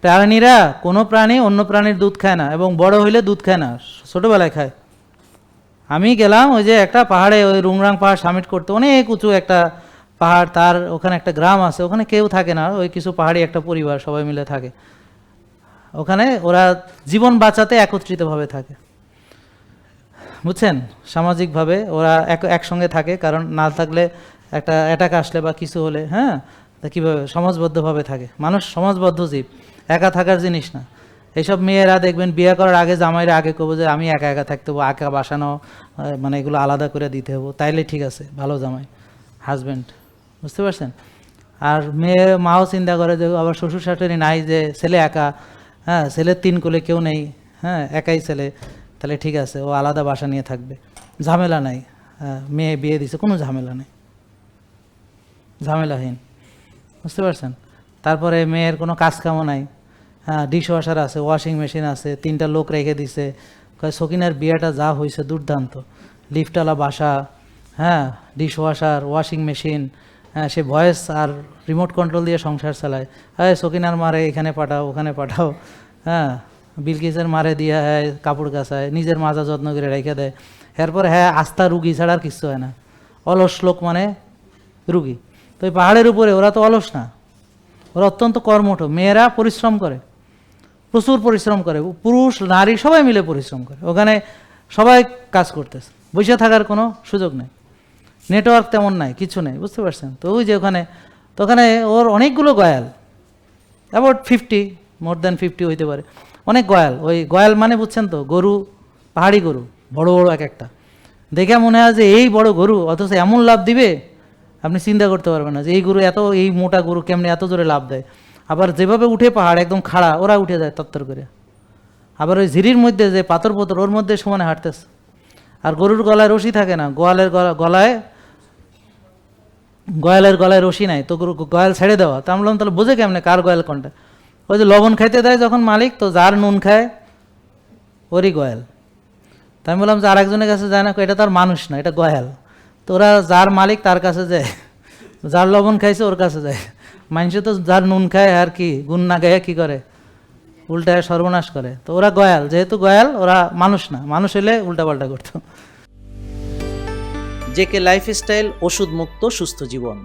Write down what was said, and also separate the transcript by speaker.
Speaker 1: প্রাণীরা কোনো প্রাণী অন্য প্রাণীর দুধ খায় না, এবং বড় হইলে দুধ খায় না, ছোটোবেলায় খায়। আমি গেলাম ওই যে একটা পাহাড়ে, ওই রুংরাং পাহাড় সামিট করতে, অনেক উঁচু একটা পাহাড়, তার ওখানে একটা গ্রাম আছে, ওখানে কেউ থাকে না, ওই কিছু পাহাড়ি একটা পরিবার সবাই মিলে থাকে ওখানে। ওরা জীবন বাঁচাতে একত্রিতভাবে থাকে, বুঝছেন, সামাজিকভাবে ওরা একসঙ্গে থাকে, কারণ না থাকলে একটা অ্যাটাক আসলে বা কিছু হলে, হ্যাঁ, তা কীভাবে সমাজবদ্ধভাবে থাকে। মানুষ সমাজবদ্ধ জীব, একা থাকার জিনিস না। এইসব মেয়েরা দেখবেন বিয়ে করার আগে জামাইরা আগে করবো যে আমি একা একা থাকতে হবো, একা বাসানো, মানে এগুলো আলাদা করে দিতে হবো, তাইলে ঠিক আছে, ভালো জামাই, হাজব্যান্ড, বুঝতে পারছেন। আর মেয়ে মাও চিন্তা করে যে আবার শ্বশুর শাশুড়ি নাই, যে ছেলে একা, হ্যাঁ, ছেলের 3 কোলে কেউ নেই, হ্যাঁ, একাই ছেলে, তাহলে ঠিক আছে, ও আলাদা বাসা নিয়ে থাকবে, ঝামেলা নাই। মেয়ে বিয়ে দিছে, কোনো ঝামেলা নেই, ঝামেলাহীন, বুঝতে পারছেন। তারপরে মেয়ের কোনো কাজ কামও নাই, হ্যাঁ, ডিশ ওয়াশার আছে, ওয়াশিং মেশিন আছে, 3টা লোক রেখে দিছে। সকিনার বিয়েটা যা হয়েছে দুর্দান্ত, লিফটওয়ালা বাসা, হ্যাঁ, ডিশ ওয়াশার, ওয়াশিং মেশিন, হ্যাঁ, সে ভয়েস আর রিমোট কন্ট্রোল দিয়ে সংসার চালায়। হ্যাঁ, সকিনার মারে এখানে পাঠাও ওখানে পাঠাও, হ্যাঁ, বিলকিসের মারে দিয়ে, হ্যাঁ, কাপড় কাচায়, নিজের মাজা যত্ন করে রেখে দেয়। এরপর হ্যাঁ, আস্থা রুগী ছাড়া আর কিছু হয় না, অলস লোক মানে রুগী। তো ওই পাহাড়ের উপরে ওরা তো অলস না, ওরা অত্যন্ত কর্মঠ। মেয়েরা পরিশ্রম করে, প্রচুর পরিশ্রম করে, পুরুষ নারী সবাই মিলে পরিশ্রম করে, ওখানে সবাই কাজ করতেছে, বসে থাকার কোনো সুযোগ নেই, নেটওয়ার্ক তেমন নাই, কিছু নেই, বুঝতে পারছেন। তো ওই যে ওখানে, তো ওখানে ওর অনেকগুলো গয়াল, অ্যাবাউট 50, মোর দ্যান 50 হইতে পারে, অনেক গয়াল। ওই গয়াল মানে বুঝছেন তো, গরু, পাহাড়ি গরু, বড় বড় এক একটা, দেখে মনে হয় যে এই বড় গরু, অথচ এমন লাভ দিবে আপনি চিন্তা করতে পারবেন না, যে এই গরু এত, এই মোটা গরু কেমনি এত জোরে লাভ দেয়। আবার যেভাবে উঠে পাহাড় একদম খাড়া, ওরা উঠে যায় তত্তর করে। আবার ওই ঝিরির মধ্যে যে পাথর পথর, ওর মধ্যে সমানে হাঁটতেছে। আর গরুর গলায় রশি থাকে না, গয়ালের গলায় রশি নাই, তো গরু গয়াল ছেড়ে দেওয়া। তা আমি বললাম তাহলে বোঝে কেমনে কার গয়াল কোনটা? ওই যে লবণ খাইতে দেয় যখন মালিক, তো যার নুন খায় ওরই গয়াল। তা আমি বললাম যে আরেকজনের কাছে যায় না, এটা তো আর মানুষ না, এটা গয়াল। তো ওরা যার মালিক তার কাছে যায়, যার লবণ খাইছে ওর কাছে যায়। মানুষে তো যার নুন খায় আর কি, গুণ না গায়ে কি করে, উল্টায় সর্বনাশ করে। তো ওরা গয়াল, যেহেতু গয়াল, ওরা মানুষ না, মানুষ হলে উল্টাপাল্টা করতো।
Speaker 2: জেকে লাইফস্টাইল, ওষুধ মুক্ত সুস্থ জীবন।